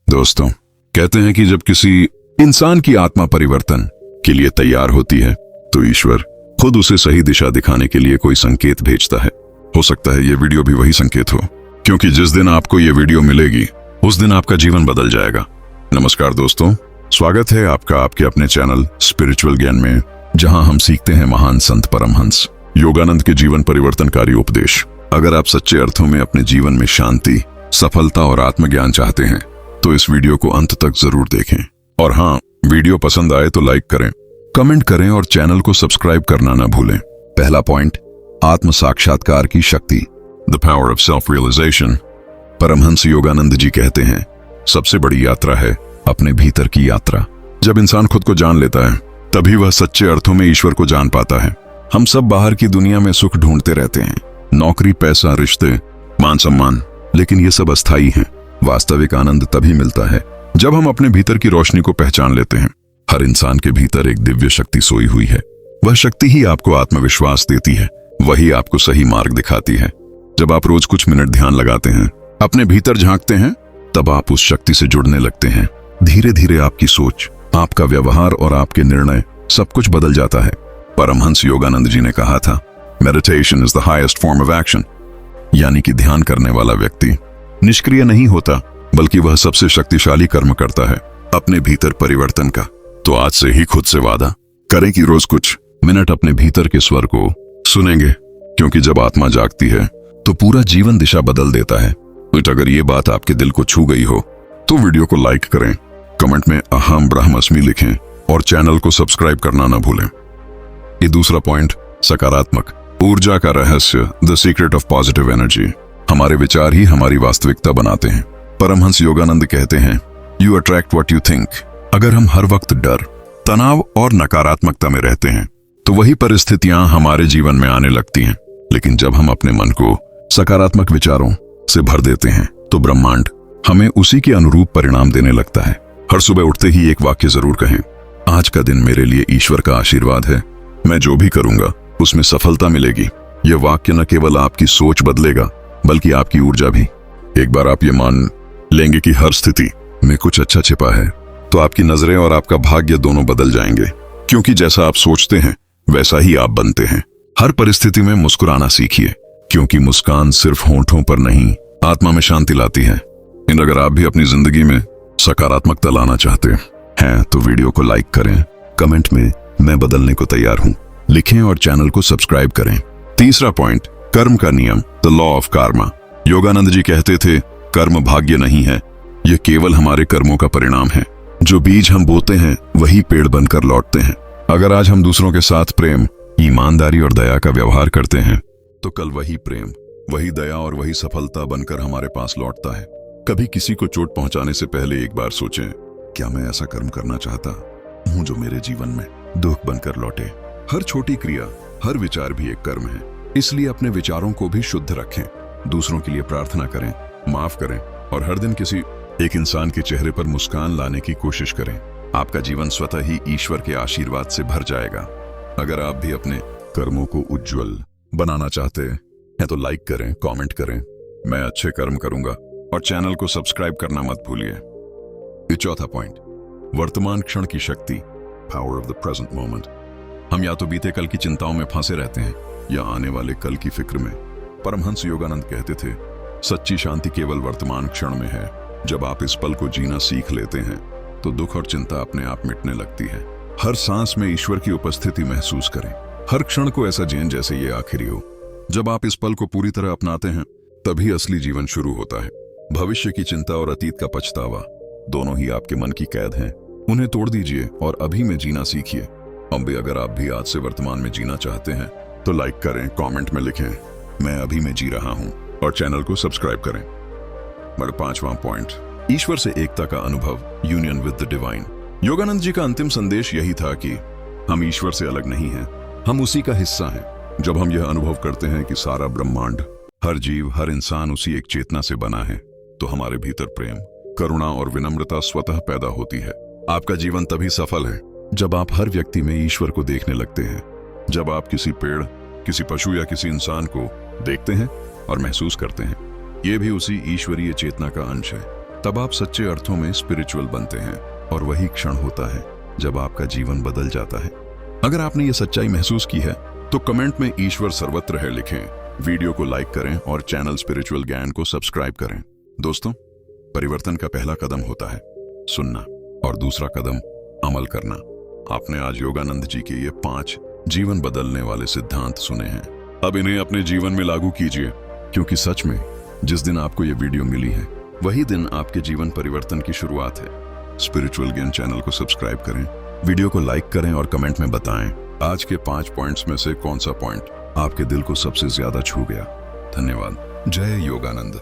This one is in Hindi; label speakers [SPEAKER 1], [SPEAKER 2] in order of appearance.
[SPEAKER 1] दोस्तों, कहते हैं कि जब किसी इंसान की आत्मा परिवर्तन के लिए तैयार होती है तो ईश्वर खुद उसे सही दिशा दिखाने के लिए कोई संकेत भेजता है। हो सकता है ये वीडियो भी वही संकेत हो, क्योंकि जिस दिन आपको ये वीडियो मिलेगी उस दिन आपका जीवन बदल जाएगा। नमस्कार दोस्तों, स्वागत है आपका आपके अपने चैनल स्पिरिचुअल ज्ञान में, जहां हम सीखते हैं महान संत परमहंस योगानंद के जीवन परिवर्तनकारी उपदेश। अगर आप सच्चे अर्थों में अपने जीवन में शांति, सफलता और आत्मज्ञान चाहते हैं तो इस वीडियो को अंत तक जरूर देखें। और हाँ, वीडियो पसंद आए तो लाइक करें, कमेंट करें और चैनल को सब्सक्राइब करना ना भूलें। पहला पॉइंट, आत्म साक्षात्कार की शक्ति, the power of self realization. Paramahansa Yogananda ji कहते हैं, सबसे बड़ी यात्रा है अपने भीतर की यात्रा। जब इंसान खुद को जान लेता है तभी वह सच्चे अर्थों में ईश्वर को जान पाता है। हम सब बाहर की दुनिया में सुख ढूंढते रहते हैं, नौकरी, पैसा, रिश्ते, मान सम्मान, लेकिन ये सब अस्थायी हैं। वास्तविक आनंद तभी मिलता है जब हम अपने भीतर की रोशनी को पहचान लेते हैं। हर इंसान के भीतर एक दिव्य शक्ति सोई हुई है। वह शक्ति ही आपको आत्मविश्वास देती है, वही आपको सही मार्ग दिखाती है। जब आप रोज कुछ मिनट ध्यान लगाते हैं, अपने भीतर झांकते हैं, तब आप उस शक्ति से जुड़ने लगते हैं। धीरे धीरे आपकी सोच, आपका व्यवहार और आपके निर्णय सब कुछ बदल जाता है। परमहंस योगानंद जी ने कहा था, meditation is the highest form of action, यानी कि ध्यान करने वाला व्यक्ति निष्क्रिय नहीं होता, बल्कि वह सबसे शक्तिशाली कर्म करता है अपने भीतर परिवर्तन का। तो आज से ही खुद से वादा करें कि रोज कुछ मिनट अपने भीतर के स्वर को सुनेंगे, क्योंकि जब आत्मा जागती है तो पूरा जीवन दिशा बदल देता है। तो अगर ये बात आपके दिल को छू गई हो तो वीडियो को लाइक करें, कमेंट में अहम ब्रह्मस्मि लिखें और चैनल को सब्सक्राइब करना ना भूलें। ये दूसरा पॉइंट, सकारात्मक ऊर्जा का रहस्य, the secret of positive energy. हमारे विचार ही हमारी वास्तविकता बनाते हैं। परमहंस योगानंद कहते हैं, you attract what you think. अगर हम हर वक्त डर, तनाव और नकारात्मकता में रहते हैं तो वही परिस्थितियां हमारे जीवन में आने लगती हैं। लेकिन जब हम अपने मन को सकारात्मक विचारों से भर देते हैं तो ब्रह्मांड हमें उसी के अनुरूप परिणाम देने लगता है। हर सुबह उठते ही एक वाक्य जरूर कहें, आज का दिन मेरे लिए ईश्वर का आशीर्वाद है, मैं जो भी करूंगा उसमें सफलता मिलेगी। यह वाक्य न केवल आपकी सोच बदलेगा बल्कि आपकी ऊर्जा भी। एक बार आप ये मान लेंगे कि हर स्थिति में कुछ अच्छा छिपा है तो आपकी नजरें और आपका भाग्य दोनों बदल जाएंगे, क्योंकि जैसा आप सोचते हैं वैसा ही आप बनते हैं। हर परिस्थिति में मुस्कुराना सीखिए, क्योंकि मुस्कान सिर्फ होंठों पर नहीं, आत्मा में शांति लाती है। अगर आप भी अपनी जिंदगी में सकारात्मकता लाना चाहते हैं तो वीडियो को लाइक करें, कमेंट में मैं बदलने को तैयार हूं लिखें और चैनल को सब्सक्राइब करें। तीसरा पॉइंट, कर्म का नियम, the law of karma. Yogananda ji कहते थे, कर्म भाग्य नहीं है, यह केवल हमारे कर्मों का परिणाम है। जो बीज हम बोते हैं वही पेड़ बनकर लौटते हैं। अगर आज हम दूसरों के साथ प्रेम, ईमानदारी और दया का व्यवहार करते हैं तो कल वही प्रेम, वही दया और वही सफलता बनकर हमारे पास लौटता है। कभी किसी को चोट पहुंचाने से पहले एक बार सोचें, क्या मैं ऐसा कर्म करना चाहता हूं जो मेरे जीवन में दुख बनकर लौटे। हर छोटी क्रिया, हर विचार भी एक कर्म है, इसलिए अपने विचारों को भी शुद्ध रखें। दूसरों के लिए प्रार्थना करें, माफ करें और हर दिन किसी एक इंसान के चेहरे पर मुस्कान लाने की कोशिश करें। आपका जीवन स्वतः ही ईश्वर के आशीर्वाद से भर जाएगा। अगर आप भी अपने कर्मों को उज्जवल बनाना चाहते हैं तो लाइक करें, कमेंट करें, मैं अच्छे कर्म करूंगा और चैनल को सब्सक्राइब करना मत भूलिए। ये चौथा पॉइंट, वर्तमान क्षण की शक्ति, power of the present moment. हम या तो बीते कल की चिंताओं में फंसे रहते हैं या आने वाले कल की फिक्र में। परमहंस योगानंद कहते थे, सच्ची शांति केवल वर्तमान क्षण में है। जब आप इस पल को जीना सीख लेते हैं तो दुख और चिंता अपने आप मिटने लगती है। हर सांस में ईश्वर की उपस्थिति महसूस करें। हर क्षण को ऐसा जिएं जैसे ये आखिरी हो। जब आप इस पल को पूरी तरह अपनाते हैं तभी असली जीवन शुरू होता है। भविष्य की चिंता और अतीत का पछतावा दोनों ही आपके मन की कैद हैं। उन्हें तोड़ दीजिए और अभी में जीना सीखिए। अगर आप भी आज से वर्तमान में जीना चाहते हैं तो लाइक करें, कमेंट में लिखें, मैं अभी में जी रहा हूं और चैनल को सब्सक्राइब करें। मगर पांचवा पॉइंट, ईश्वर से एकता का अनुभव, union with the divine. Yogananda ji का अंतिम संदेश यही था कि हम ईश्वर से अलग नहीं हैं, हम उसी का हिस्सा हैं। जब हम यह अनुभव करते हैं कि सारा ब्रह्मांड, हर जीव, हर इंसान उसी एक चेतना से बना है तो हमारे भीतर प्रेम, करुणा और विनम्रता स्वतः पैदा होती है। आपका जीवन तभी सफल है जब आप हर व्यक्ति में ईश्वर को देखने लगते हैं। जब आप किसी पेड़, किसी पशु या किसी इंसान को देखते हैं और महसूस करते हैं, ये भी उसी ईश्वरीय चेतना का अंश है। तब आप सच्चे अर्थों में स्पिरिचुअल बनते हैं और वही क्षण होता है जब आपका जीवन बदल जाता है। अगर आपने ये सच्चाई महसूस की है तो कमेंट में ईश्वर सर्वत्र है लिखें, वीडियो को लाइक करें और चैनल स्पिरिचुअल ज्ञान को सब्सक्राइब करें। दोस्तों, परिवर्तन का पहला कदम होता है सुनना और दूसरा कदम अमल करना। आपने आज योगानंद जी के ये 5 जीवन बदलने वाले सिद्धांत सुने हैं। अब इन्हें अपने जीवन में लागू कीजिए, क्योंकि सच में जिस दिन आपको ये वीडियो मिली है वही दिन आपके जीवन परिवर्तन की शुरुआत है। स्पिरिचुअल ज्ञान चैनल को सब्सक्राइब करें, वीडियो को लाइक करें और कमेंट में बताएं आज के 5 पॉइंट्स में से कौन सा पॉइंट आपके दिल को सबसे ज्यादा छू गया। धन्यवाद। जय योगानंद।